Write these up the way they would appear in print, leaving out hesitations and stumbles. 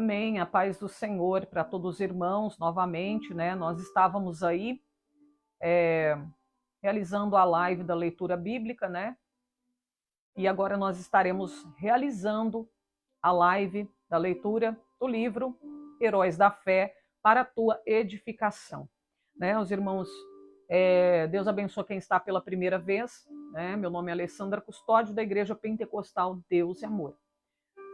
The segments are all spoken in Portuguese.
Amém, a paz do Senhor para todos os irmãos, novamente, né? Nós estávamos aí realizando a live da leitura bíblica, né? E agora nós estaremos realizando a live da leitura do livro Heróis da Fé para a tua edificação, né? Os irmãos, Deus abençoe quem está pela primeira vez, né? Meu nome é Alessandra Custódio, da Igreja Pentecostal Deus e Amor.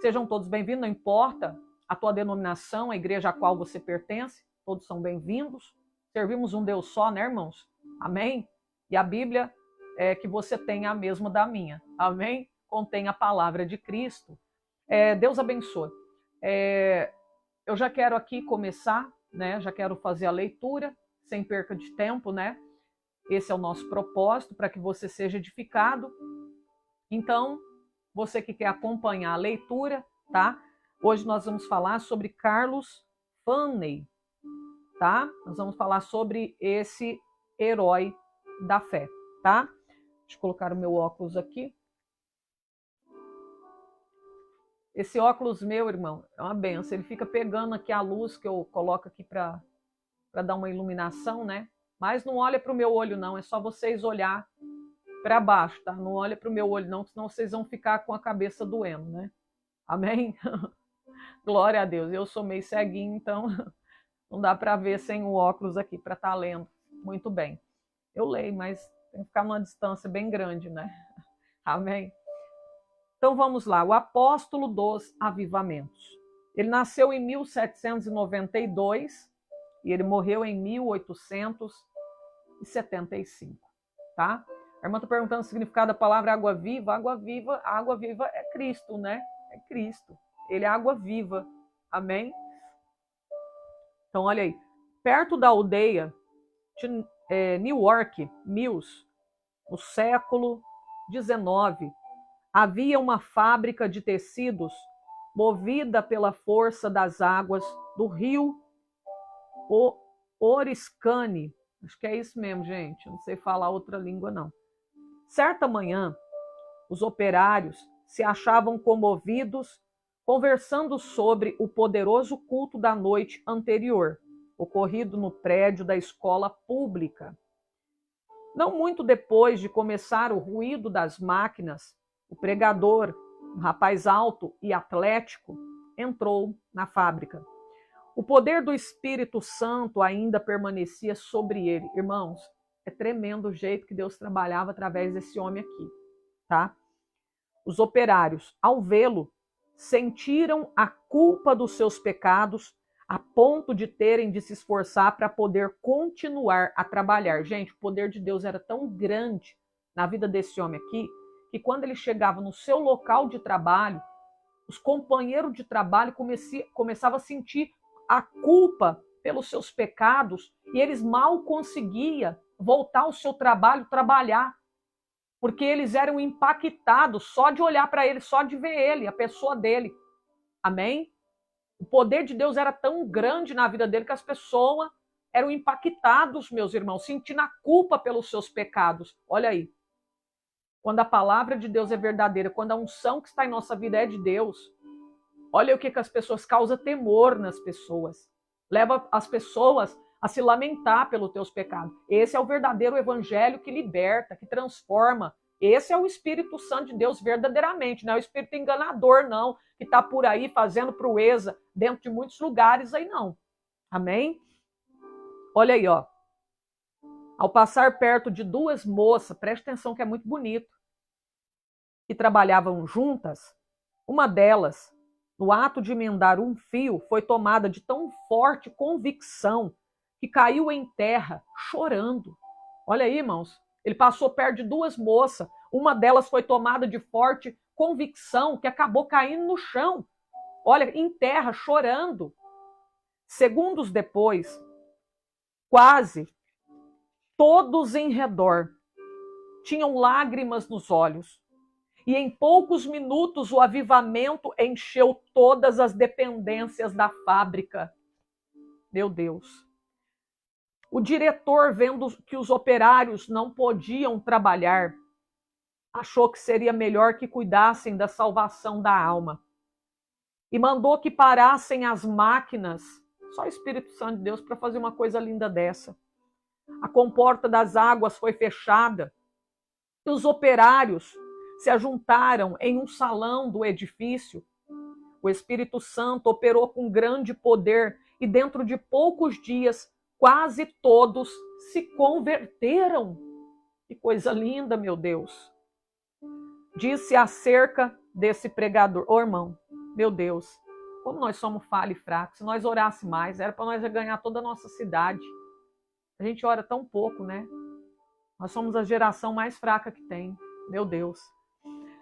Sejam todos bem-vindos, não importa a tua denominação, a igreja a qual você pertence, todos são bem-vindos. Servimos um Deus só, né, irmãos? Amém? E a Bíblia que você tem a mesma da minha. Amém? Contém a palavra de Cristo. Deus abençoe. Eu já quero aqui começar, né? Já quero fazer a leitura, sem perca de tempo, né? Esse é o nosso propósito, para que você seja edificado. Então, você que quer acompanhar a leitura, tá? Hoje nós vamos falar sobre Carlos Fanny, tá? Nós vamos falar sobre esse herói da fé, tá? Deixa eu colocar o meu óculos aqui. Esse óculos meu, irmão, é uma benção. Ele fica pegando aqui a luz que eu coloco aqui para dar uma iluminação, né? Mas não olha para o meu olho, não. É só vocês olhar para baixo, tá? Não olha para o meu olho, não, senão vocês vão ficar com a cabeça doendo, né? Amém? Glória a Deus. Eu sou meio ceguinho, então não dá para ver sem o óculos aqui para estar lendo muito bem. Eu leio, mas tem que ficar numa distância bem grande, né? Amém? Então vamos lá. O apóstolo dos avivamentos. Ele nasceu em 1792 e ele morreu em 1875, tá? A irmã está perguntando o significado da palavra água viva. Água viva é Cristo, né? É Cristo. Ele é água viva. Amém? Então, olha aí. Perto da aldeia de Newark Mills, no século XIX, havia uma fábrica de tecidos movida pela força das águas do rio Oriskany. Acho que é isso mesmo, gente. Não sei falar outra língua, não. Certa manhã, os operários se achavam comovidos, conversando sobre o poderoso culto da noite anterior, ocorrido no prédio da escola pública. Não muito depois de começar o ruído das máquinas, o pregador, um rapaz alto e atlético, entrou na fábrica. O poder do Espírito Santo ainda permanecia sobre ele. Irmãos, é tremendo o jeito que Deus trabalhava através desse homem aqui, tá? Os operários, ao vê-lo, sentiram a culpa dos seus pecados a ponto de terem de se esforçar para poder continuar a trabalhar. Gente, o poder de Deus era tão grande na vida desse homem aqui, que quando ele chegava no seu local de trabalho, os companheiros de trabalho começavam a sentir a culpa pelos seus pecados e eles mal conseguiam voltar ao seu trabalho, trabalhar, porque eles eram impactados só de olhar para ele, só de ver ele, a pessoa dele. Amém? O poder de Deus era tão grande na vida dele que as pessoas eram impactados, meus irmãos, sentindo a culpa pelos seus pecados. Olha aí. Quando a palavra de Deus é verdadeira, quando a unção que está em nossa vida é de Deus, olha o que as pessoas causam temor nas pessoas. Leva as pessoas a se lamentar pelos teus pecados. Esse é o verdadeiro evangelho que liberta, que transforma. Esse é o Espírito Santo de Deus verdadeiramente, não é o Espírito enganador, não, que está por aí fazendo proeza dentro de muitos lugares aí, não. Amém? Olha aí, ó. Ao passar perto de duas moças, preste atenção que é muito bonito, que trabalhavam juntas, uma delas, no ato de emendar um fio, foi tomada de tão forte convicção que caiu em terra, chorando. Olha aí, irmãos. Ele passou perto de duas moças. Uma delas foi tomada de forte convicção que acabou caindo no chão. Olha, em terra, chorando. Segundos depois, quase todos em redor tinham lágrimas nos olhos. E em poucos minutos o avivamento encheu todas as dependências da fábrica. Meu Deus. O diretor, vendo que os operários não podiam trabalhar, achou que seria melhor que cuidassem da salvação da alma. e mandou que parassem as máquinas. Só o Espírito Santo de Deus para fazer uma coisa linda dessa. A comporta das águas foi fechada e os operários se ajuntaram em um salão do edifício. O Espírito Santo operou com grande poder e dentro de poucos dias quase todos se converteram. Que coisa linda, meu Deus. Disse acerca desse pregador, ô irmão, meu Deus, como nós somos falhos e fracos, se nós orasse mais, era para nós ganhar toda a nossa cidade. A gente ora tão pouco, né? Nós somos a geração mais fraca que tem, meu Deus.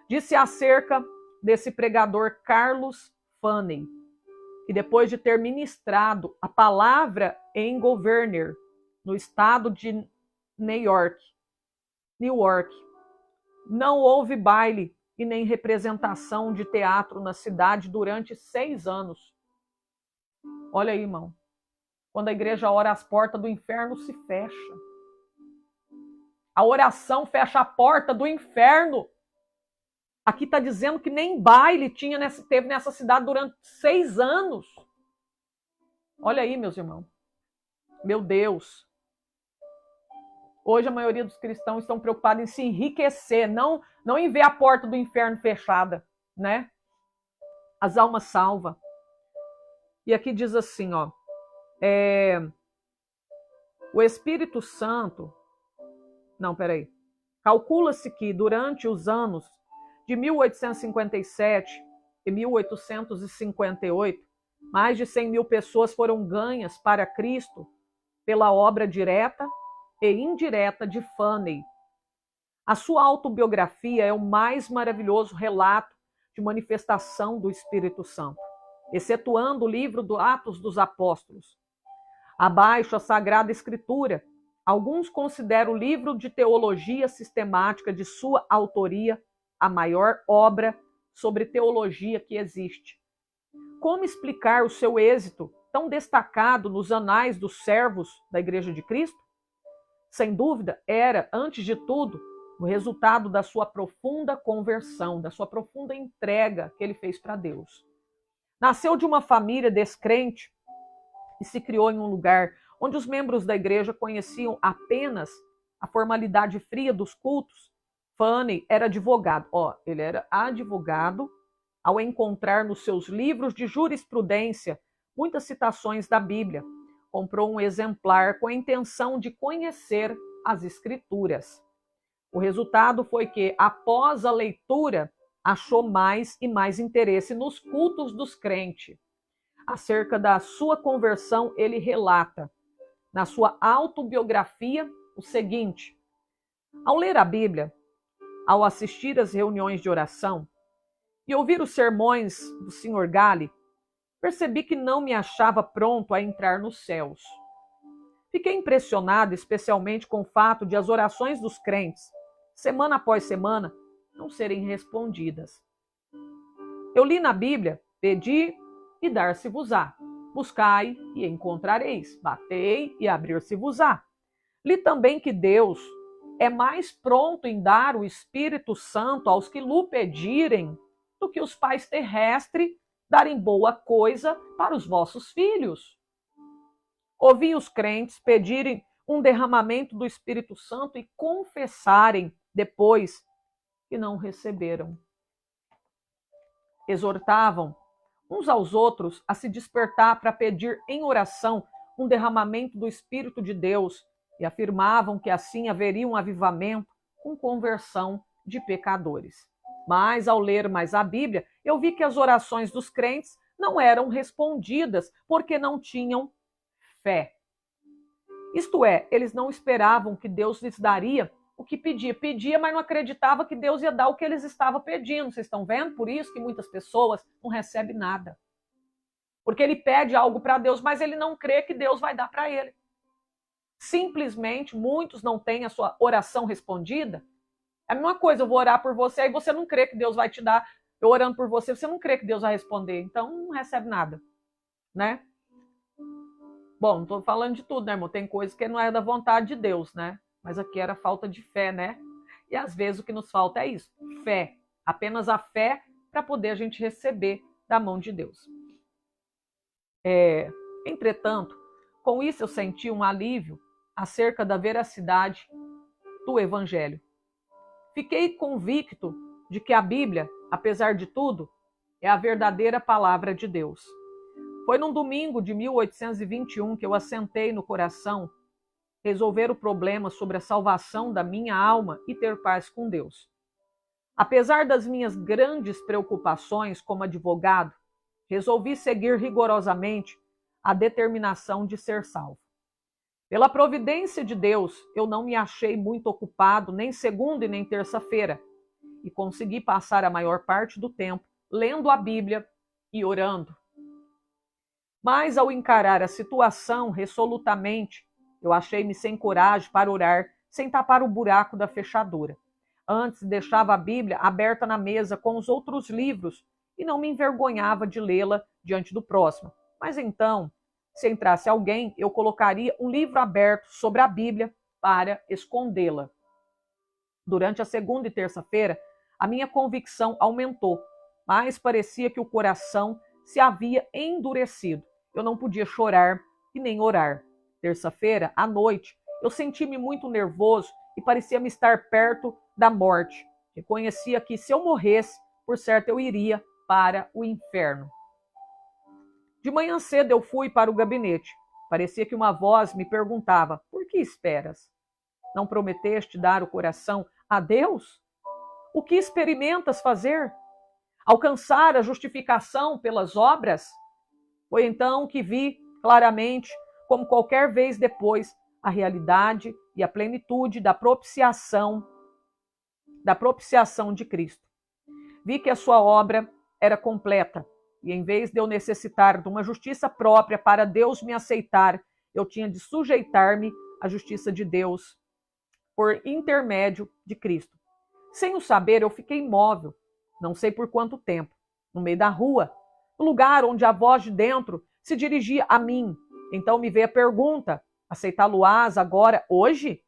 Disse acerca desse pregador Carlos Fanny, que depois de ter ministrado a palavra em Governor, no estado de New York, não houve baile e nem representação de teatro na cidade durante 6 anos. Olha aí, irmão. Quando a igreja ora, as portas do inferno se fecham. A oração fecha a porta do inferno. Aqui está dizendo que nem baile teve nessa cidade durante 6 anos. Olha aí, meus irmãos. Meu Deus. Hoje a maioria dos cristãos estão preocupados em se enriquecer, não em ver a porta do inferno fechada, né? As almas salvas. E aqui diz assim, ó. O Espírito Santo... Não, peraí. Calcula-se que durante os anos de 1857 e 1858, mais de 100 mil pessoas foram ganhas para Cristo pela obra direta e indireta de Fanny. A sua autobiografia é o mais maravilhoso relato de manifestação do Espírito Santo, excetuando o livro do Atos dos Apóstolos. Abaixo, a Sagrada Escritura. Alguns consideram o livro de teologia sistemática de sua autoria a maior obra sobre teologia que existe. Como explicar o seu êxito tão destacado nos anais dos servos da Igreja de Cristo? Sem dúvida, era, antes de tudo, o resultado da sua profunda conversão, da sua profunda entrega que ele fez para Deus. Nasceu de uma família descrente e se criou em um lugar onde os membros da igreja conheciam apenas a formalidade fria dos cultos. Fanny era advogado. Ele era advogado ao encontrar nos seus livros de jurisprudência muitas citações da Bíblia. Comprou um exemplar com a intenção de conhecer as Escrituras. O resultado foi que, após a leitura, achou mais e mais interesse nos cultos dos crentes. Acerca da sua conversão, ele relata, na sua autobiografia, o seguinte: ao ler a Bíblia, ao assistir às reuniões de oração e ouvir os sermões do Sr. Galli, percebi que não me achava pronto a entrar nos céus. Fiquei impressionado especialmente com o fato de as orações dos crentes, semana após semana, não serem respondidas. Eu li na Bíblia, pedi e dar-se-vos-á. Buscai e encontrareis. Batei e abrir-se-vos-á. Li também que Deus é mais pronto em dar o Espírito Santo aos que lhe pedirem do que os pais terrestres darem boa coisa para os vossos filhos. Ouvi os crentes pedirem um derramamento do Espírito Santo e confessarem depois que não receberam. Exortavam uns aos outros a se despertar para pedir em oração um derramamento do Espírito de Deus e afirmavam que assim haveria um avivamento com conversão de pecadores. Mas, ao ler mais a Bíblia, eu vi que as orações dos crentes não eram respondidas porque não tinham fé. Isto é, eles não esperavam que Deus lhes daria o que pedia. Pedia, mas não acreditava que Deus ia dar o que eles estavam pedindo. Vocês estão vendo? Por isso que muitas pessoas não recebem nada. Porque ele pede algo para Deus, mas ele não crê que Deus vai dar para ele. Simplesmente, muitos não têm a sua oração respondida. É a mesma coisa, eu vou orar por você, aí você não crê que Deus vai te dar. Eu orando por você, você não crê que Deus vai responder. Então, não recebe nada, né? Bom, não estou falando de tudo, né, irmão? Tem coisas que não é da vontade de Deus, né? Mas aqui era falta de fé, né? E às vezes o que nos falta é isso, fé. Apenas a fé para poder a gente receber da mão de Deus. Entretanto, com isso eu senti um alívio acerca da veracidade do Evangelho. Fiquei convicto de que a Bíblia, apesar de tudo, é a verdadeira palavra de Deus. Foi num domingo de 1821 que eu assentei no coração resolver o problema sobre a salvação da minha alma e ter paz com Deus. Apesar das minhas grandes preocupações como advogado, resolvi seguir rigorosamente a determinação de ser salvo. Pela providência de Deus, eu não me achei muito ocupado nem segunda e nem terça-feira, e consegui passar a maior parte do tempo lendo a Bíblia e orando. Mas ao encarar a situação resolutamente, eu achei-me sem coragem para orar, sem tapar o buraco da fechadura. Antes deixava a Bíblia aberta na mesa com os outros livros e não me envergonhava de lê-la diante do próximo. Mas então, se entrasse alguém, eu colocaria um livro aberto sobre a Bíblia para escondê-la. Durante a segunda e terça-feira, a minha convicção aumentou, mas parecia que o coração se havia endurecido. Eu não podia chorar e nem orar. Terça-feira, à noite, eu senti-me muito nervoso e parecia-me estar perto da morte. Reconhecia que, se eu morresse, por certo eu iria para o inferno. De manhã cedo eu fui para o gabinete. Parecia que uma voz me perguntava: por que esperas? Não prometeste dar o coração a Deus? O que experimentas fazer? Alcançar a justificação pelas obras? Foi então que vi claramente, como qualquer vez depois, a realidade e a plenitude da propiciação de Cristo. Vi que a sua obra era completa, e em vez de eu necessitar de uma justiça própria para Deus me aceitar, eu tinha de sujeitar-me à justiça de Deus por intermédio de Cristo. Sem o saber, eu fiquei imóvel, não sei por quanto tempo, no meio da rua, no lugar onde a voz de dentro se dirigia a mim. Então me veio a pergunta: aceitá-lo-ás agora, hoje?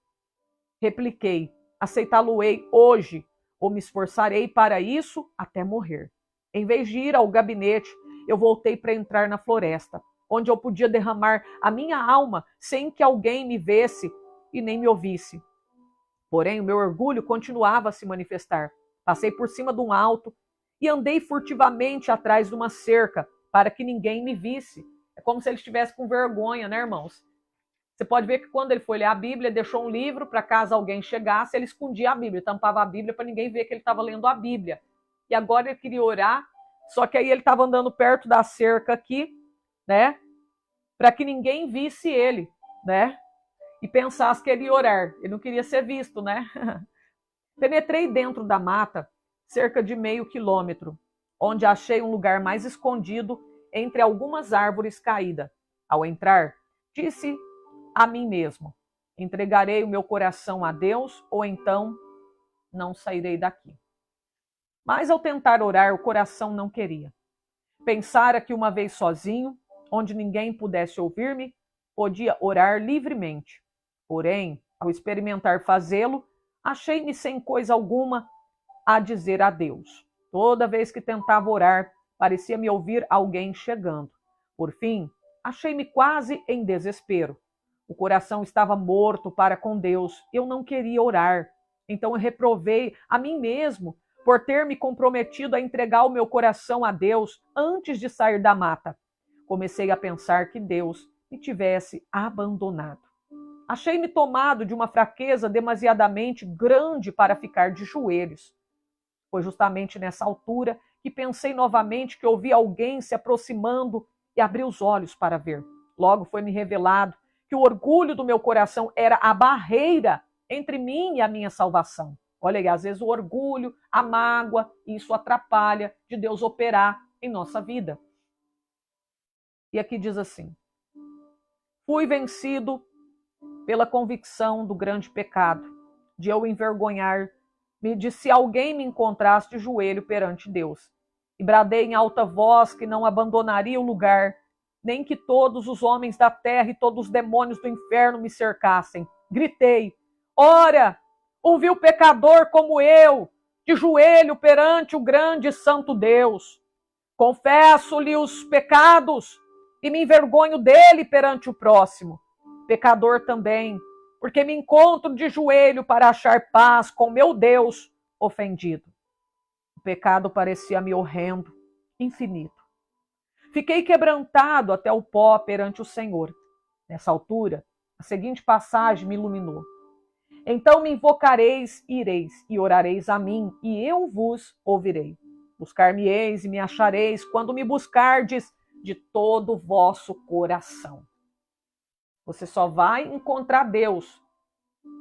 Repliquei: aceitá-lo-ei hoje, ou me esforçarei para isso até morrer. Em vez de ir ao gabinete, eu voltei para entrar na floresta, onde eu podia derramar a minha alma sem que alguém me visse e nem me ouvisse. Porém, o meu orgulho continuava a se manifestar. Passei por cima de um alto e andei furtivamente atrás de uma cerca para que ninguém me visse. É como se ele estivesse com vergonha, né, irmãos? Você pode ver que quando ele foi ler a Bíblia, ele deixou um livro para caso alguém chegasse, ele escondia a Bíblia, tampava a Bíblia para ninguém ver que ele estava lendo a Bíblia. E agora ele queria orar, só que aí ele estava andando perto da cerca aqui, né? Para que ninguém visse ele, né? E pensasse que ele ia orar. Ele não queria ser visto, né? Penetrei dentro da mata, cerca de meio quilômetro, onde achei um lugar mais escondido entre algumas árvores caídas. Ao entrar, disse a mim mesmo: entregarei o meu coração a Deus ou então não sairei daqui. Mas ao tentar orar, o coração não queria. Pensara que uma vez sozinho, onde ninguém pudesse ouvir-me, podia orar livremente. Porém, ao experimentar fazê-lo, achei-me sem coisa alguma a dizer a Deus. Toda vez que tentava orar, parecia-me ouvir alguém chegando. Por fim, achei-me quase em desespero. O coração estava morto para com Deus. Eu não queria orar. Então eu reprovei a mim mesmo por ter me comprometido a entregar o meu coração a Deus antes de sair da mata. Comecei a pensar que Deus me tivesse abandonado. Achei-me tomado de uma fraqueza demasiadamente grande para ficar de joelhos. Foi justamente nessa altura que pensei novamente que ouvi alguém se aproximando e abri os olhos para ver. Logo foi-me revelado que o orgulho do meu coração era a barreira entre mim e a minha salvação. Olha aí, às vezes o orgulho, a mágoa, isso atrapalha de Deus operar em nossa vida. E aqui diz assim: fui vencido pela convicção do grande pecado, de eu envergonhar-me de se alguém me encontrasse de joelho perante Deus. E bradei em alta voz que não abandonaria o lugar, nem que todos os homens da terra e todos os demônios do inferno me cercassem. Gritei: ora, ouvi o pecador como eu, de joelho perante o grande e santo Deus. Confesso-lhe os pecados e me envergonho dele perante o próximo. Pecador também, porque me encontro de joelho para achar paz com meu Deus ofendido. O pecado parecia-me horrendo, infinito. Fiquei quebrantado até o pó perante o Senhor. Nessa altura, a seguinte passagem me iluminou. Então me invocareis, ireis, e orareis a mim, e eu vos ouvirei. Buscar-me-eis e me achareis quando me buscardes de todo o vosso coração. Você só vai encontrar Deus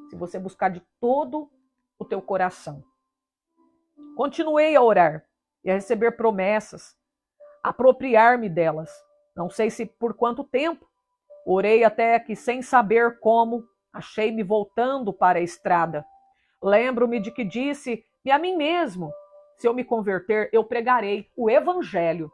se você buscar de todo o teu coração. Continuei a orar e a receber promessas, apropriar-me delas. Não sei se por quanto tempo. Orei até que, sem saber como, achei-me voltando para a estrada. Lembro-me de que disse-me a mim mesmo: se eu me converter, eu pregarei o evangelho.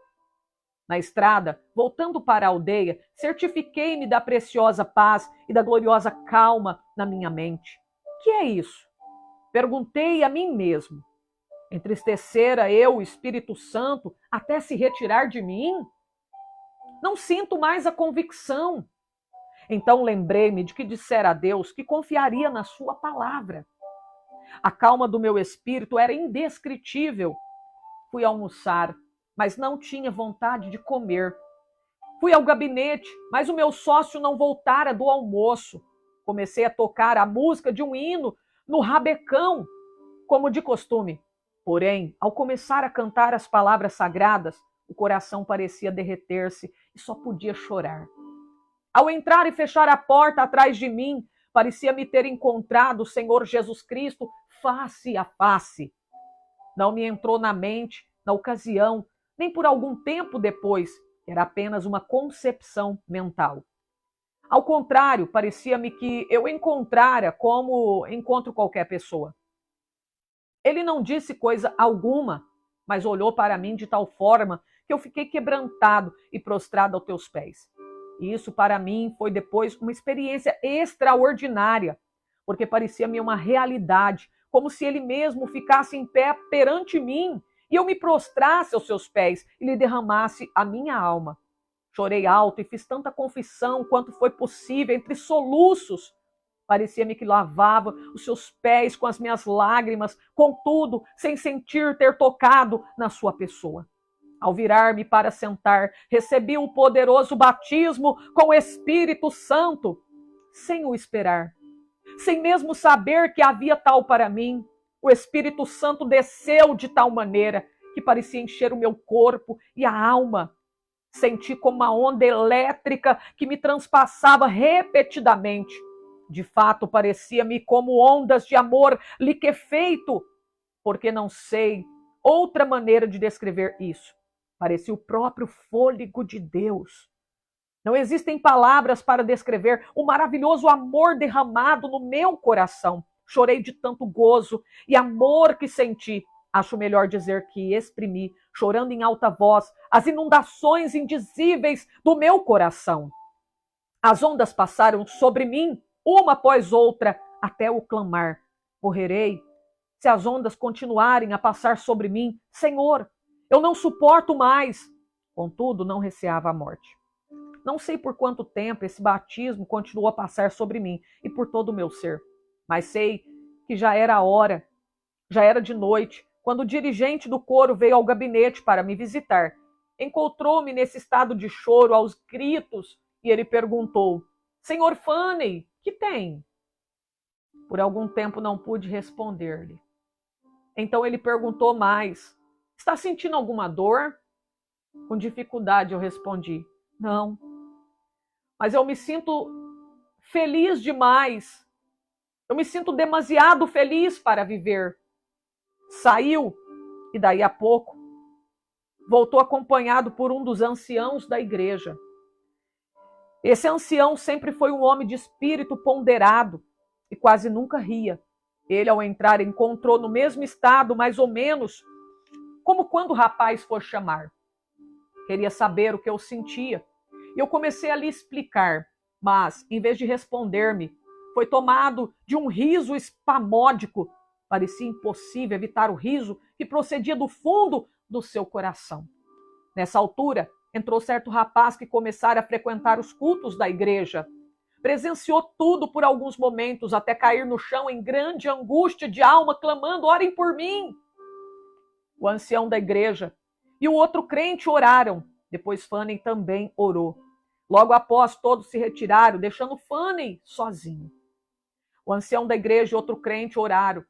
Na estrada, voltando para a aldeia, certifiquei-me da preciosa paz e da gloriosa calma na minha mente. Que é isso? Perguntei a mim mesmo. Entristecera eu o Espírito Santo até se retirar de mim? Não sinto mais a convicção. Então lembrei-me de que dissera a Deus que confiaria na sua palavra. A calma do meu espírito era indescritível. Fui almoçar, mas não tinha vontade de comer. Fui ao gabinete, mas o meu sócio não voltara do almoço. Comecei a tocar a música de um hino no rabecão, como de costume. Porém, ao começar a cantar as palavras sagradas, o coração parecia derreter-se e só podia chorar. Ao entrar e fechar a porta atrás de mim, parecia-me ter encontrado o Senhor Jesus Cristo face a face. Não me entrou na mente, na ocasião, nem por algum tempo depois, era apenas uma concepção mental. Ao contrário, parecia-me que eu encontrara como encontro qualquer pessoa. Ele não disse coisa alguma, mas olhou para mim de tal forma que eu fiquei quebrantado e prostrado aos teus pés. E isso para mim foi depois uma experiência extraordinária, porque parecia-me uma realidade, como se ele mesmo ficasse em pé perante mim e eu me prostrasse aos seus pés e lhe derramasse a minha alma. Chorei alto e fiz tanta confissão quanto foi possível entre soluços. Parecia-me que lavava os seus pés com as minhas lágrimas, contudo, sem sentir ter tocado na sua pessoa. Ao virar-me para sentar, recebi o poderoso batismo com o Espírito Santo, sem o esperar. Sem mesmo saber que havia tal para mim, o Espírito Santo desceu de tal maneira que parecia encher o meu corpo e a alma. Senti como uma onda elétrica que me transpassava repetidamente. De fato, parecia-me como ondas de amor liquefeito, porque não sei outra maneira de descrever isso. Parecia o próprio fôlego de Deus. Não existem palavras para descrever o maravilhoso amor derramado no meu coração. Chorei de tanto gozo e amor que senti. Acho melhor dizer que exprimi, chorando em alta voz, as inundações indizíveis do meu coração. As ondas passaram sobre mim, uma após outra, até o clamar: morrerei se as ondas continuarem a passar sobre mim. Senhor, eu não suporto mais. Contudo, não receava a morte. Não sei por quanto tempo esse batismo continuou a passar sobre mim e por todo o meu ser, mas sei que já era hora, já era de noite, quando o dirigente do coro veio ao gabinete para me visitar. Encontrou-me nesse estado de choro aos gritos e ele perguntou: Senhor Fanny, que tem? Por algum tempo não pude responder-lhe. Então ele perguntou mais: está sentindo alguma dor? Com dificuldade eu respondi: não. Mas eu me sinto feliz demais. Eu me sinto demasiado feliz para viver. Saiu e daí a pouco voltou acompanhado por um dos anciãos da igreja. Esse ancião sempre foi um homem de espírito ponderado e quase nunca ria. Ele, ao entrar, encontrou no mesmo estado, mais ou menos, como quando o rapaz for chamar. Queria saber o que eu sentia. E eu comecei a lhe explicar, mas, em vez de responder-me, foi tomado de um riso espamódico. Parecia impossível evitar o riso que procedia do fundo do seu coração. Nessa altura, entrou certo rapaz que começara a frequentar os cultos da igreja. Presenciou tudo por alguns momentos, até cair no chão em grande angústia de alma, clamando: orem por mim. O ancião da igreja e o outro crente oraram. Depois Fanny também orou. Logo após, todos se retiraram, deixando Fanny sozinho. O ancião da igreja e outro crente oraram.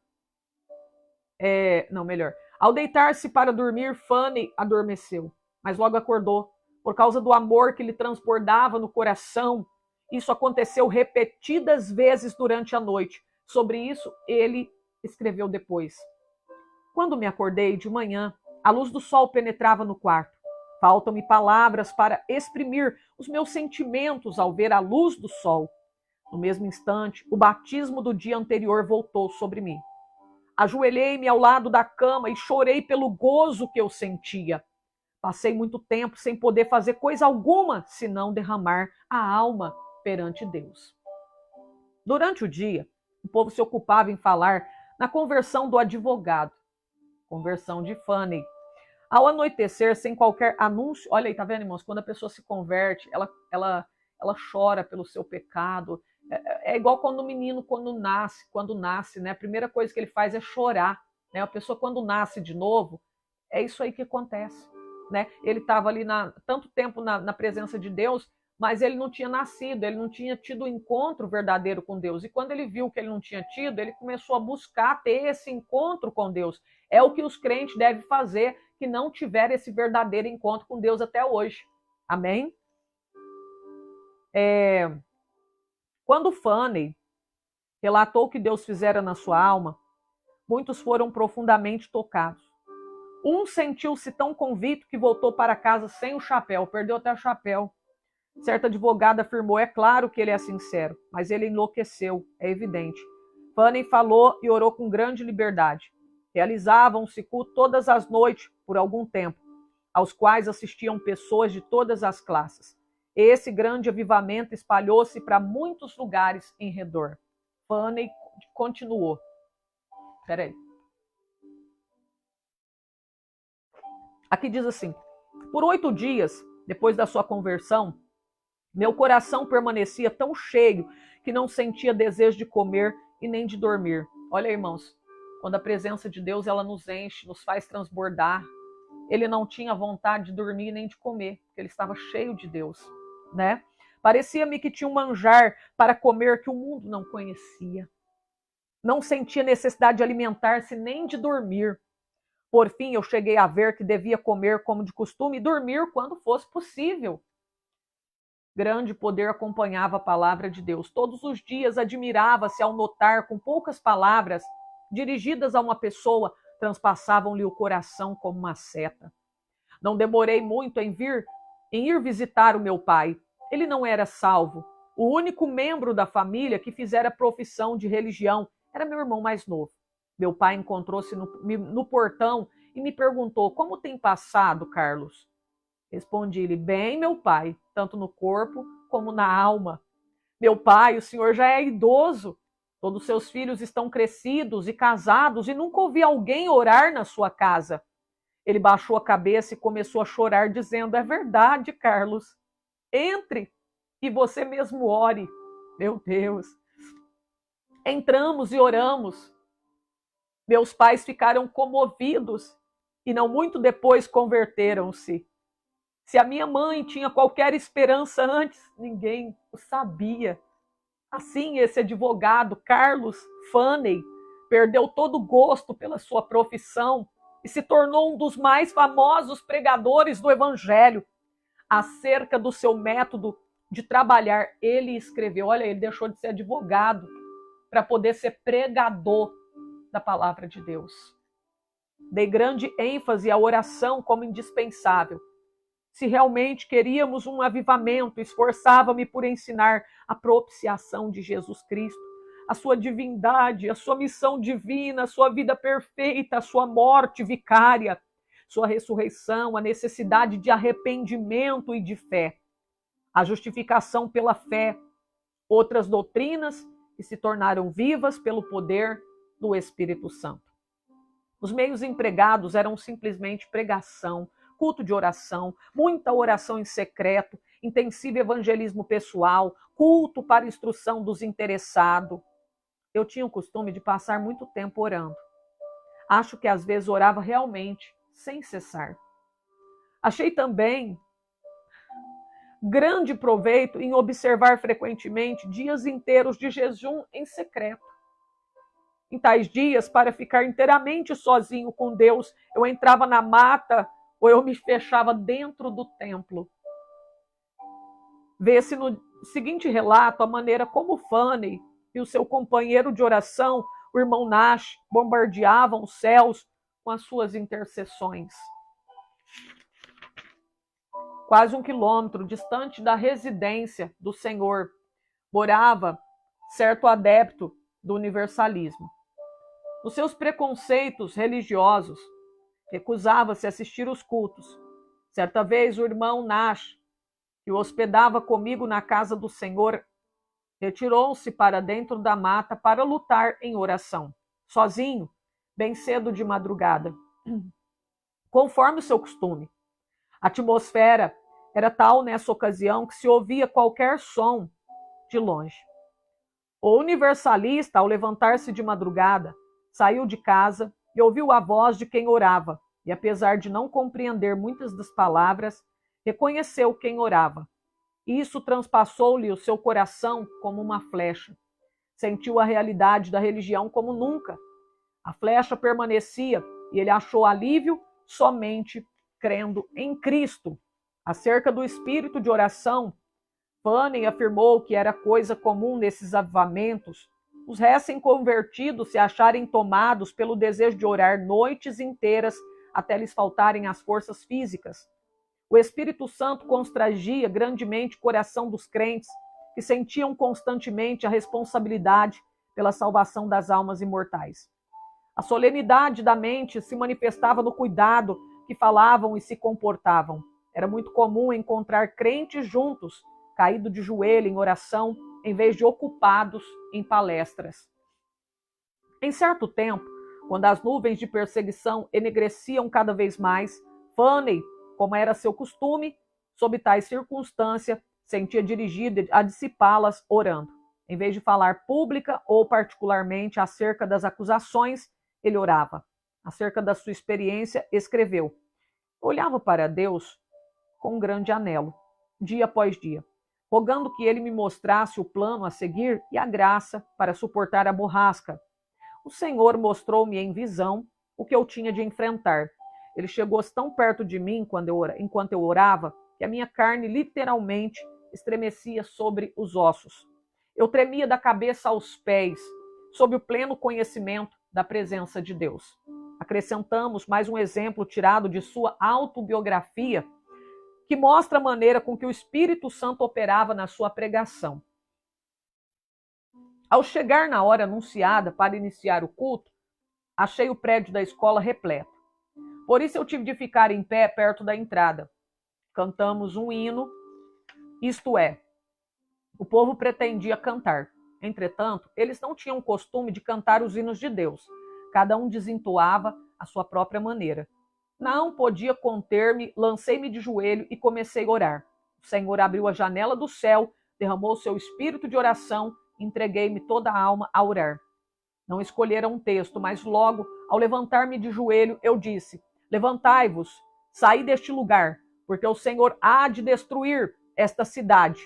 Ao deitar-se para dormir, Fanny adormeceu, mas logo acordou. Por causa do amor que lhe transbordava no coração, isso aconteceu repetidas vezes durante a noite. Sobre isso, ele escreveu depois. Quando me acordei de manhã, a luz do sol penetrava no quarto. Faltam-me palavras para exprimir os meus sentimentos ao ver a luz do sol. No mesmo instante, o batismo do dia anterior voltou sobre mim. Ajoelhei-me ao lado da cama e chorei pelo gozo que eu sentia. Passei muito tempo sem poder fazer coisa alguma, senão derramar a alma perante Deus. Durante o dia, o povo se ocupava em falar na conversão do advogado, conversão de Fanny. Ao anoitecer, sem qualquer anúncio, olha aí, tá vendo, irmãos? Quando a pessoa se converte, ela chora pelo seu pecado. É igual quando o menino, quando nasce, né? A primeira coisa que ele faz é chorar, né? A pessoa, quando nasce de novo, é isso aí que acontece, né? Ele estava ali tanto tempo na presença de Deus, mas ele não tinha nascido, ele não tinha tido um encontro verdadeiro com Deus. E quando ele viu que ele não tinha tido, ele começou a buscar ter esse encontro com Deus. É o que os crentes devem fazer, que não tiveram esse verdadeiro encontro com Deus até hoje. Amém? Quando Fanny relatou o que Deus fizera na sua alma, muitos foram profundamente tocados. Um sentiu-se tão convicto que voltou para casa sem o chapéu, perdeu até o chapéu. Certa advogada afirmou: é claro que ele é sincero, mas ele enlouqueceu, é evidente. Fanny falou e orou com grande liberdade. Realizavam-se cultos todas as noites por algum tempo, aos quais assistiam pessoas de todas as classes. Esse grande avivamento espalhou-se para muitos lugares em redor. Fanny continuou. Peraí. Aqui diz assim: por 8 dias, depois da sua conversão, meu coração permanecia tão cheio que não sentia desejo de comer e nem de dormir. Olha, irmãos, quando a presença de Deus ela nos enche, nos faz transbordar. Ele não tinha vontade de dormir nem de comer, porque ele estava cheio de Deus, né? Parecia-me que tinha um manjar para comer que o mundo não conhecia. Não sentia necessidade de alimentar-se nem de dormir. Por fim, eu cheguei a ver que devia comer como de costume e dormir quando fosse possível. Grande poder acompanhava a palavra de Deus. Todos os dias admirava-se ao notar, com poucas palavras, dirigidas a uma pessoa, transpassavam-lhe o coração como uma seta. Não demorei muito em ir visitar o meu pai. Ele não era salvo. O único membro da família que fizera profissão de religião era meu irmão mais novo. Meu pai encontrou-se no portão e me perguntou: como tem passado, Carlos? Respondi-lhe: bem, meu pai, tanto no corpo como na alma. Meu pai, o senhor já é idoso. Todos seus filhos estão crescidos e casados e nunca ouvi alguém orar na sua casa. Ele baixou a cabeça e começou a chorar, dizendo: é verdade, Carlos. Entre e você mesmo ore. Meu Deus. Entramos e oramos. Meus pais ficaram comovidos e não muito depois converteram-se. Se a minha mãe tinha qualquer esperança antes, ninguém o sabia. Assim, esse advogado, Carlos Fanny, perdeu todo o gosto pela sua profissão e se tornou um dos mais famosos pregadores do Evangelho. Acerca do seu método de trabalhar, ele escreveu, olha, ele deixou de ser advogado para poder ser pregador da palavra de Deus. Dei grande ênfase à oração como indispensável. Se realmente queríamos um avivamento, esforçava-me por ensinar a propiciação de Jesus Cristo, a sua divindade, a sua missão divina, a sua vida perfeita, a sua morte vicária, sua ressurreição, a necessidade de arrependimento e de fé, a justificação pela fé, outras doutrinas que se tornaram vivas pelo poder do Espírito Santo. Os meios empregados eram simplesmente pregação, culto de oração, muita oração em secreto, intensivo evangelismo pessoal, culto para instrução dos interessados. Eu tinha o costume de passar muito tempo orando. Acho que às vezes orava realmente, sem cessar. Achei também grande proveito em observar frequentemente dias inteiros de jejum em secreto. Em tais dias, para ficar inteiramente sozinho com Deus, eu entrava na mata ou eu me fechava dentro do templo. Vê-se no seguinte relato a maneira como Fanny e o seu companheiro de oração, o irmão Nash, bombardeavam os céus com as suas intercessões. Quase 1 quilômetro distante da residência do Senhor, morava certo adepto do universalismo. Os seus preconceitos religiosos, recusava-se a assistir os cultos. Certa vez, o irmão Nash, que o hospedava comigo na casa do Senhor, retirou-se para dentro da mata para lutar em oração, sozinho, bem cedo de madrugada. Conforme o seu costume, a atmosfera era tal nessa ocasião que se ouvia qualquer som de longe. O universalista, ao levantar-se de madrugada, saiu de casa e ouviu a voz de quem orava, e apesar de não compreender muitas das palavras, reconheceu quem orava. Isso transpassou-lhe o seu coração como uma flecha. Sentiu a realidade da religião como nunca. A flecha permanecia e ele achou alívio somente crendo em Cristo. Acerca do espírito de oração, Fanny afirmou que era coisa comum nesses avivamentos os recém-convertidos se acharem tomados pelo desejo de orar noites inteiras até lhes faltarem as forças físicas. O Espírito Santo constrangia grandemente o coração dos crentes, que sentiam constantemente a responsabilidade pela salvação das almas imortais. A solenidade da mente se manifestava no cuidado que falavam e se comportavam. Era muito comum encontrar crentes juntos, caídos de joelho em oração, em vez de ocupados em palestras. Em certo tempo, quando as nuvens de perseguição enegreciam cada vez mais, Fanny, como era seu costume, sob tais circunstâncias, sentia dirigida a dissipá-las orando. Em vez de falar pública ou particularmente acerca das acusações, ele orava. Acerca da sua experiência, escreveu: olhava para Deus com um grande anelo, dia após dia, rogando que ele me mostrasse o plano a seguir e a graça para suportar a borrasca. O Senhor mostrou-me em visão o que eu tinha de enfrentar. Ele chegou-se tão perto de mim enquanto eu orava que a minha carne literalmente estremecia sobre os ossos. Eu tremia da cabeça aos pés, sob o pleno conhecimento da presença de Deus. Acrescentamos mais um exemplo tirado de sua autobiografia, que mostra a maneira com que o Espírito Santo operava na sua pregação. Ao chegar na hora anunciada para iniciar o culto, achei o prédio da escola repleto. Por isso eu tive de ficar em pé perto da entrada. Cantamos um hino, isto é, o povo pretendia cantar. Entretanto, eles não tinham o costume de cantar os hinos de Deus. Cada um desentoava à sua própria maneira. Não podia conter-me, lancei-me de joelho e comecei a orar. O Senhor abriu a janela do céu, derramou seu espírito de oração, entreguei-me toda a alma a orar. Não escolheram um texto, mas logo, ao levantar-me de joelho, eu disse: levantai-vos, saí deste lugar, porque o Senhor há de destruir esta cidade.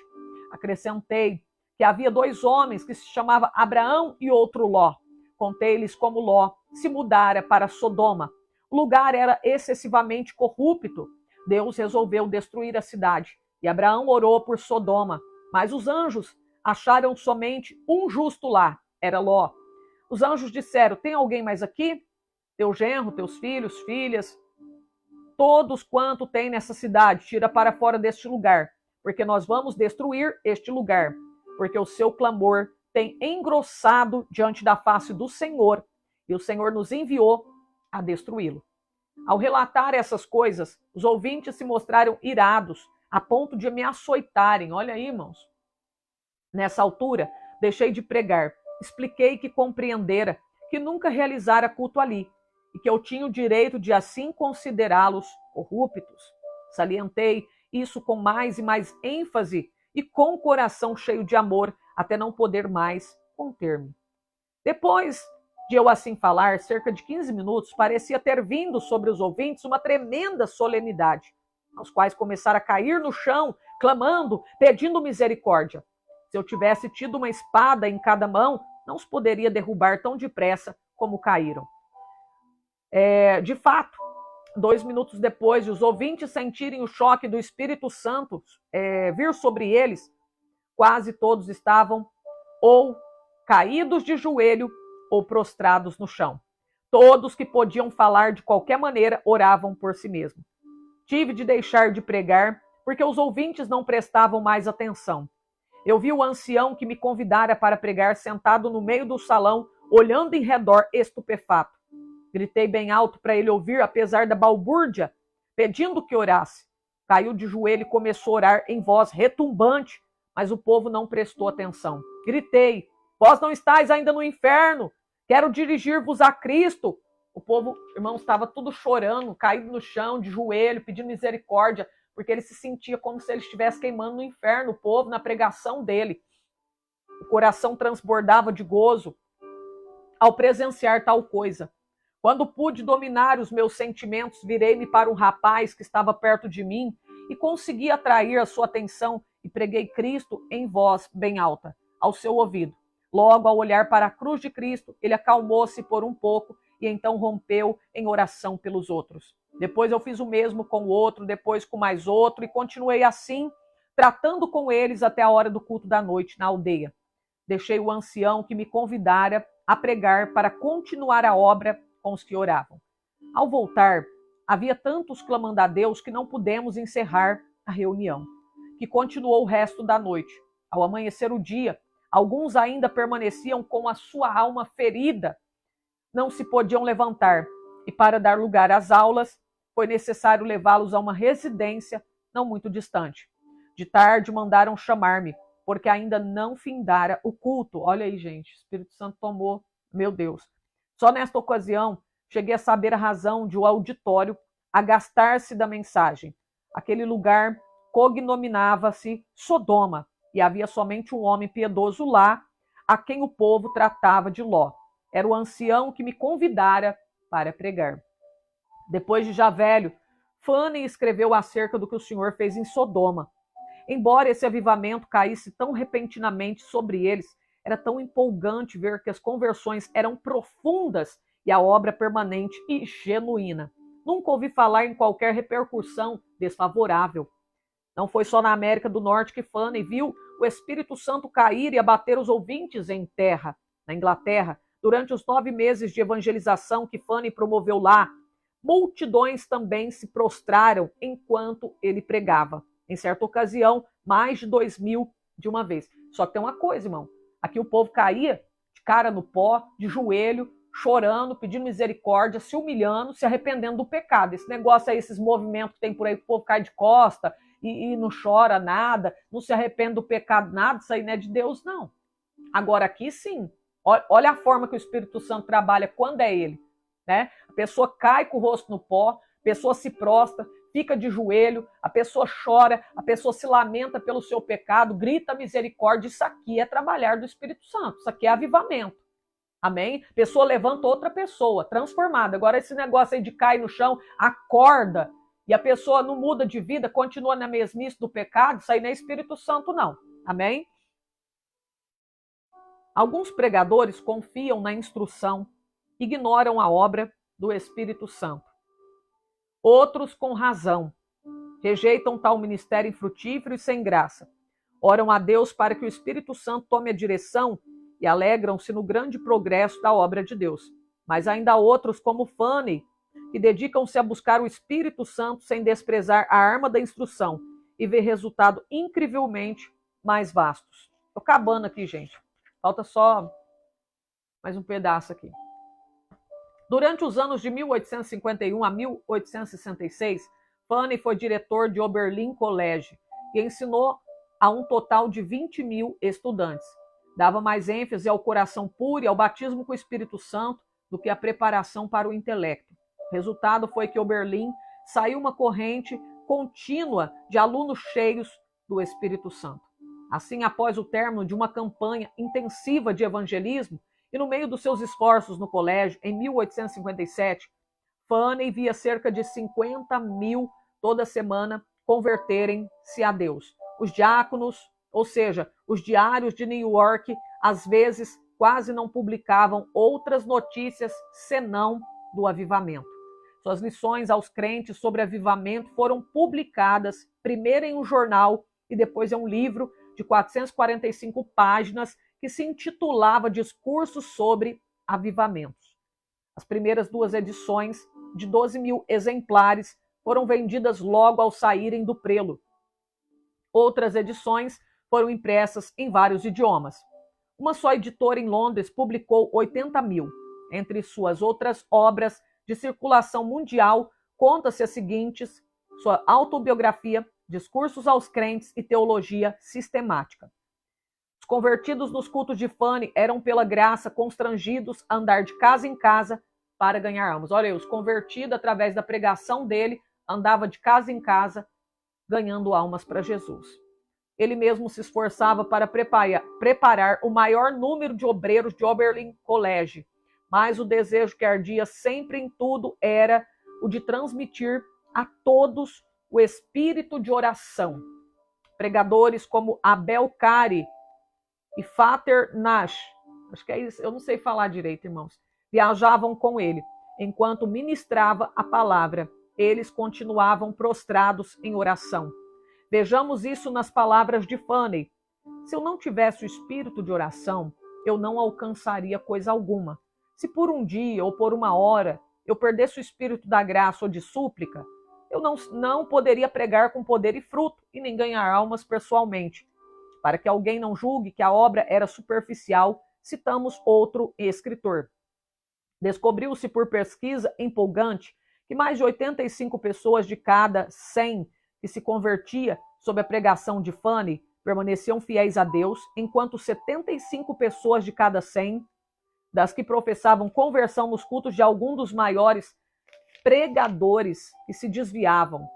Acrescentei que havia 2 homens que se chamavam Abraão e outro Ló. Contei-lhes como Ló se mudara para Sodoma. O lugar era excessivamente corrupto. Deus resolveu destruir a cidade. E Abraão orou por Sodoma. Mas os anjos acharam somente um justo lá. Era Ló. Os anjos disseram: tem alguém mais aqui? Teu genro, teus filhos, filhas, todos quanto tem nessa cidade, tira para fora deste lugar, porque nós vamos destruir este lugar, porque o seu clamor tem engrossado diante da face do Senhor, e o Senhor nos enviou a destruí-lo. Ao relatar essas coisas, os ouvintes se mostraram irados, a ponto de me açoitarem. Olha aí, irmãos. Nessa altura, deixei de pregar. Expliquei que compreendera que nunca realizara culto ali, e que eu tinha o direito de assim considerá-los corruptos. Salientei isso com mais e mais ênfase e com o coração cheio de amor, até não poder mais conter-me. Depois de eu assim falar, cerca de 15 minutos, parecia ter vindo sobre os ouvintes uma tremenda solenidade, aos quais começaram a cair no chão, clamando, pedindo misericórdia. Se eu tivesse tido uma espada em cada mão, não os poderia derrubar tão depressa como caíram. De fato, 2 minutos depois de os ouvintes sentirem o choque do Espírito Santo vir sobre eles, quase todos estavam ou caídos de joelho ou prostrados no chão. Todos que podiam falar de qualquer maneira oravam por si mesmos. Tive de deixar de pregar, porque os ouvintes não prestavam mais atenção. Eu vi o ancião que me convidara para pregar sentado no meio do salão, olhando em redor estupefato. Gritei bem alto para ele ouvir, apesar da balbúrdia, pedindo que orasse. Caiu de joelho e começou a orar em voz retumbante, mas o povo não prestou atenção. Gritei: vós não estáis ainda no inferno, quero dirigir-vos a Cristo. O povo, irmãos, estava tudo chorando, caído no chão, de joelho, pedindo misericórdia, porque ele se sentia como se ele estivesse queimando no inferno, o povo, na pregação dele. O coração transbordava de gozo ao presenciar tal coisa. Quando pude dominar os meus sentimentos, virei-me para um rapaz que estava perto de mim e consegui atrair a sua atenção e preguei Cristo em voz bem alta, ao seu ouvido. Logo, ao olhar para a cruz de Cristo, ele acalmou-se por um pouco e então rompeu em oração pelos outros. Depois eu fiz o mesmo com o outro, depois com mais outro e continuei assim, tratando com eles até a hora do culto da noite na aldeia. Deixei o ancião que me convidara a pregar para continuar a obra com os que oravam. Ao voltar, havia tantos clamando a Deus que não pudemos encerrar a reunião, que continuou o resto da noite. Ao amanhecer o dia, alguns ainda permaneciam com a sua alma ferida, não se podiam levantar, e para dar lugar às aulas, foi necessário levá-los a uma residência não muito distante. De tarde mandaram chamar-me, porque ainda não findara o culto. Olha aí, gente, o Espírito Santo tomou, meu Deus. Só nesta ocasião, cheguei a saber a razão de o auditório agastar-se da mensagem. Aquele lugar cognominava-se Sodoma, e havia somente um homem piedoso lá, a quem o povo tratava de Ló. Era o ancião que me convidara para pregar. Depois de já velho, Fanny escreveu acerca do que o Senhor fez em Sodoma. Embora esse avivamento caísse tão repentinamente sobre eles, era tão empolgante ver que as conversões eram profundas e a obra permanente e genuína. Nunca ouvi falar em qualquer repercussão desfavorável. Não foi só na América do Norte que Fanny viu o Espírito Santo cair e abater os ouvintes em terra. Na Inglaterra, durante os 9 meses de evangelização que Fanny promoveu lá, multidões também se prostraram enquanto ele pregava. Em certa ocasião, mais de 2.000 de uma vez. Só que tem uma coisa, irmão. Aqui o povo caía de cara no pó, de joelho, chorando, pedindo misericórdia, se humilhando, se arrependendo do pecado. Esse negócio aí, esses movimentos que tem por aí, que o povo cai de costa e não chora nada, não se arrepende do pecado, nada, isso aí não é de Deus, não. Agora aqui sim, olha a forma que o Espírito Santo trabalha quando é ele. Né? A pessoa cai com o rosto no pó, a pessoa se prostra, fica de joelho, a pessoa chora, a pessoa se lamenta pelo seu pecado, grita misericórdia. Isso aqui é trabalhar do Espírito Santo, isso aqui é avivamento. Amém? A pessoa levanta outra pessoa, transformada. Agora esse negócio aí de cair no chão, acorda, e a pessoa não muda de vida, continua na mesmice do pecado, isso aí não é Espírito Santo, não. Amém? Alguns pregadores confiam na instrução, ignoram a obra do Espírito Santo. Outros, com razão, rejeitam tal ministério infrutífero e sem graça. Oram a Deus para que o Espírito Santo tome a direção e alegram-se no grande progresso da obra de Deus. Mas ainda há outros, como Fanny, que dedicam-se a buscar o Espírito Santo sem desprezar a arma da instrução e ver resultados incrivelmente mais vastos. Estou acabando aqui, gente. Falta só mais um pedaço aqui. Durante os anos de 1851 a 1866, Fanny foi diretor de Oberlin College e ensinou a um total de 20.000 estudantes. Dava mais ênfase ao coração puro e ao batismo com o Espírito Santo do que a preparação para o intelecto. O resultado foi que Oberlin saiu uma corrente contínua de alunos cheios do Espírito Santo. Assim, após o término de uma campanha intensiva de evangelismo e no meio dos seus esforços no colégio, em 1857, Fanny via cerca de 50 mil toda semana converterem-se a Deus. Os diáconos, ou seja, os diários de New York, às vezes quase não publicavam outras notícias senão do avivamento. Suas lições aos crentes sobre avivamento foram publicadas primeiro em um jornal e depois em um livro de 445 páginas que se intitulava Discursos sobre Avivamentos. As primeiras 2 edições, de 12 mil exemplares, foram vendidas logo ao saírem do prelo. Outras edições foram impressas em vários idiomas. Uma só editora em Londres publicou 80 mil. Entre suas outras obras de circulação mundial, conta-se as seguintes: sua autobiografia, Discursos aos Crentes e Teologia Sistemática. Os convertidos nos cultos de Fanny eram, pela graça, constrangidos a andar de casa em casa para ganhar almas. Olha aí, os convertidos, através da pregação dele, andava de casa em casa ganhando almas para Jesus. Ele mesmo se esforçava para preparar o maior número de obreiros de Oberlin College, mas o desejo que ardia sempre em tudo era o de transmitir a todos o espírito de oração. Pregadores como Abel Cari e Vater Nash, acho que é isso, eu não sei falar direito, irmãos, viajavam com ele. Enquanto ministrava a palavra, eles continuavam prostrados em oração. Vejamos isso nas palavras de Fanny. Se eu não tivesse o espírito de oração, eu não alcançaria coisa alguma. Se por um dia ou por uma hora eu perdesse o espírito da graça ou de súplica, eu não poderia pregar com poder e fruto e nem ganhar almas pessoalmente. Para que alguém não julgue que a obra era superficial, citamos outro escritor. Descobriu-se por pesquisa empolgante que mais de 85 pessoas de cada 100 que se convertia sob a pregação de Fanny permaneciam fiéis a Deus, enquanto 75 pessoas de cada 100 das que professavam conversão nos cultos de algum dos maiores pregadores que se desviavam.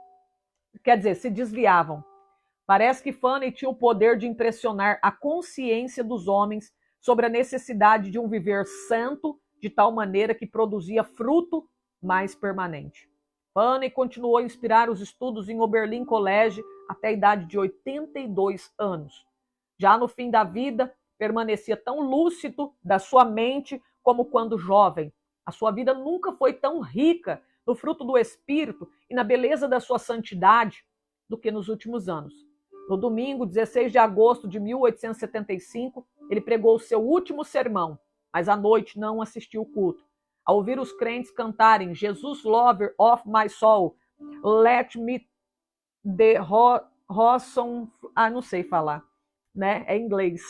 Parece que Fanny tinha o poder de impressionar a consciência dos homens sobre a necessidade de um viver santo, de tal maneira que produzia fruto mais permanente. Fanny continuou a inspirar os estudos em Oberlin College até a idade de 82 anos. Já no fim da vida, permanecia tão lúcido da sua mente como quando jovem. A sua vida nunca foi tão rica no fruto do Espírito e na beleza da sua santidade do que nos últimos anos. No domingo, 16 de agosto de 1875, ele pregou o seu último sermão, mas à noite não assistiu o culto. Ao ouvir os crentes cantarem Jesus Lover of My Soul, Let Me the Rossum, não sei falar, né? É inglês.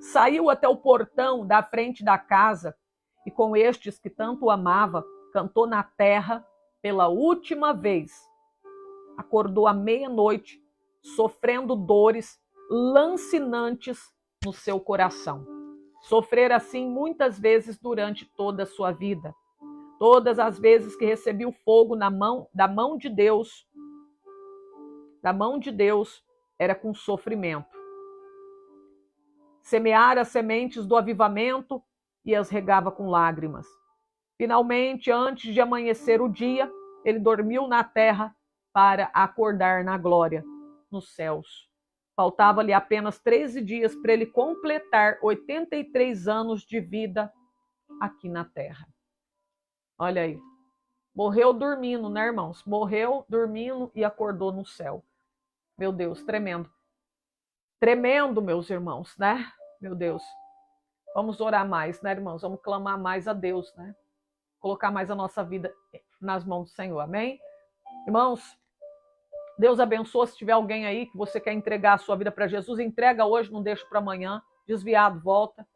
Saiu até o portão da frente da casa e com estes que tanto amava, cantou na terra pela última vez. Acordou à meia-noite, sofrendo dores lancinantes no seu coração. Sofrer assim muitas vezes durante toda a sua vida. Todas as vezes que recebia o fogo da mão de Deus, era com sofrimento. Semeara as sementes do avivamento e as regava com lágrimas. Finalmente, antes de amanhecer o dia, ele dormiu na terra para acordar na glória, nos céus. Faltava-lhe apenas 13 dias para ele completar 83 anos de vida aqui na terra. Olha aí. Morreu dormindo, né, irmãos? Morreu dormindo e acordou no céu. Meu Deus, tremendo. Tremendo, meus irmãos, né? Meu Deus. Vamos orar mais, né, irmãos? Vamos clamar mais a Deus, né? Colocar mais a nossa vida nas mãos do Senhor, amém? Irmãos, Deus abençoe. Se tiver alguém aí que você quer entregar a sua vida para Jesus, entrega hoje, não deixa para amanhã. Desviado, volta.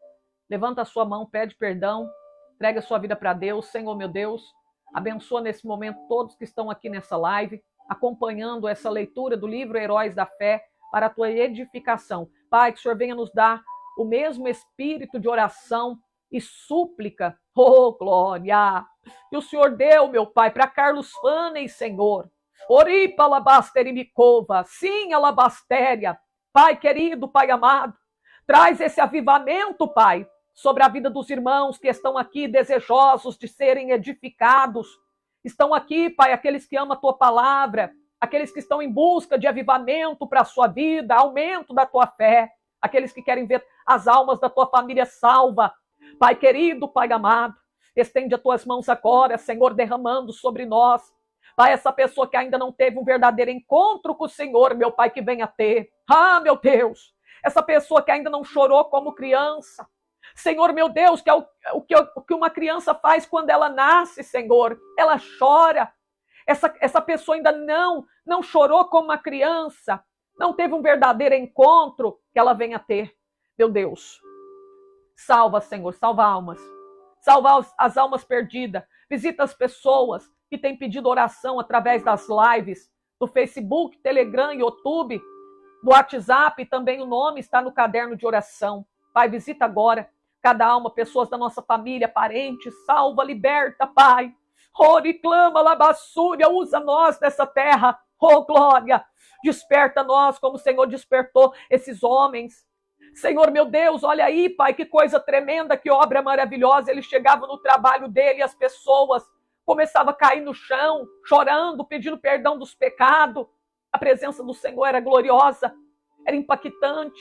Levanta a sua mão, pede perdão. Entrega a sua vida para Deus. Senhor, meu Deus, abençoa nesse momento todos que estão aqui nessa live, acompanhando essa leitura do livro Heróis da Fé para a tua edificação. Pai, que o Senhor venha nos dar o mesmo espírito de oração, e súplica. Oh, glória! Que o Senhor deu, meu Pai, para Carlos Faney, Senhor. Oripa alabasterimicova, sim, alabastéria. Pai querido, Pai amado, traz esse avivamento, Pai, sobre a vida dos irmãos que estão aqui desejosos de serem edificados. Estão aqui, Pai, aqueles que amam a Tua palavra, aqueles que estão em busca de avivamento para a sua vida, aumento da Tua fé, aqueles que querem ver as almas da Tua família salva. Pai querido, Pai amado, estende as Tuas mãos agora, Senhor, derramando sobre nós. Pai, essa pessoa que ainda não teve um verdadeiro encontro com o Senhor, meu Pai, que venha ter. Ah, meu Deus, essa pessoa que ainda não chorou como criança. Senhor, meu Deus, que é o que uma criança faz quando ela nasce, Senhor. Ela chora. Essa pessoa ainda não chorou como uma criança. Não teve um verdadeiro encontro, que ela venha ter. Meu Deus, salva, Senhor, salva almas. Salva as almas perdidas. Visita as pessoas que têm pedido oração através das lives, do Facebook, Telegram, YouTube, do WhatsApp, e também o nome está no caderno de oração. Pai, visita agora cada alma, pessoas da nossa família, parentes, salva, liberta, Pai. Ora e clama, labassúria, usa nós nessa terra. Oh, glória, desperta nós como o Senhor despertou esses homens. Senhor, meu Deus, olha aí, Pai, que coisa tremenda, que obra maravilhosa. Ele chegava no trabalho dele e as pessoas começavam a cair no chão, chorando, pedindo perdão dos pecados. A presença do Senhor era gloriosa, era impactante,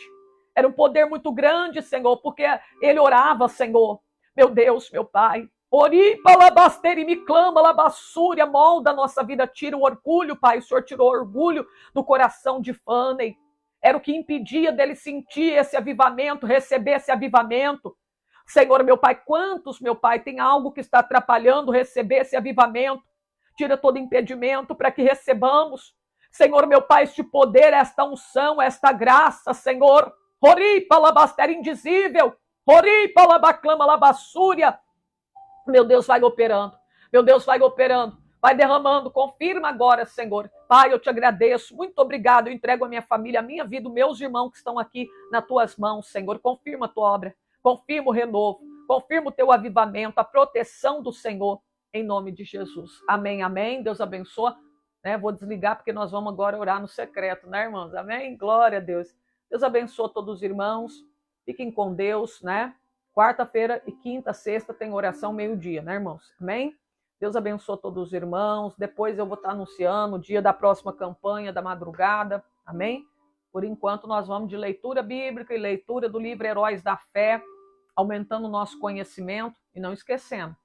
era um poder muito grande, Senhor, porque ele orava, Senhor. Meu Deus, meu Pai, oripa, labasteira e me clama, labassúria, molda a nossa vida, tira o orgulho, Pai. O Senhor tirou o orgulho do coração de Faney. Era o que impedia dele sentir esse avivamento, receber esse avivamento. Senhor, meu Pai, quantos, meu Pai, tem algo que está atrapalhando receber esse avivamento? Tira todo impedimento para que recebamos, Senhor, meu Pai, este poder, esta unção, esta graça, Senhor. Oripa, labastera indizível. Oripa, labaclama, labassúria. Meu Deus, vai operando. Meu Deus, vai operando. Vai derramando, confirma agora, Senhor. Pai, eu te agradeço, muito obrigado. Eu entrego a minha família, a minha vida, os meus irmãos que estão aqui nas tuas mãos, Senhor. Confirma a tua obra, confirma o renovo, confirma o teu avivamento, a proteção do Senhor, em nome de Jesus. Amém, amém. Deus abençoe. Vou desligar porque nós vamos agora orar no secreto, né, irmãos? Amém? Glória a Deus. Deus abençoe todos os irmãos. Fiquem com Deus, né? Quarta-feira e quinta, sexta tem oração meio-dia, né, irmãos? Amém? Deus abençoe todos os irmãos. Depois eu vou estar anunciando o dia da próxima campanha da madrugada. Amém? Por enquanto nós vamos de leitura bíblica e leitura do livro Heróis da Fé, aumentando o nosso conhecimento e não esquecendo.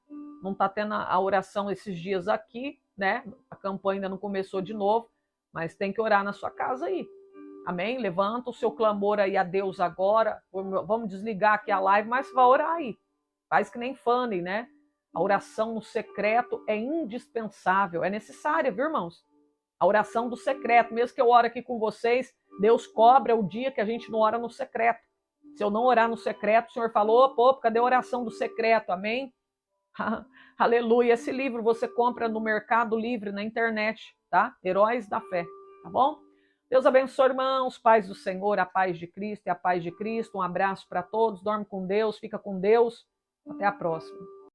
Não está tendo a oração esses dias aqui, né? A campanha ainda não começou de novo, mas tem que orar na sua casa aí. Amém? Levanta o seu clamor aí a Deus agora. Vamos desligar aqui a live, mas vai orar aí. Faz que nem Fanny, né? A oração no secreto é indispensável, é necessária, viu, irmãos? A oração do secreto, mesmo que eu ore aqui com vocês, Deus cobra o dia que a gente não ora no secreto. Se eu não orar no secreto, o Senhor falou, pô, cadê a oração do secreto? Amém? Aleluia. Esse livro você compra no Mercado Livre, na internet, tá? Heróis da Fé, tá bom? Deus abençoe, irmãos, paz do Senhor, a paz de Cristo e a paz de Cristo. Um abraço para todos, dorme com Deus, fica com Deus. Até a próxima.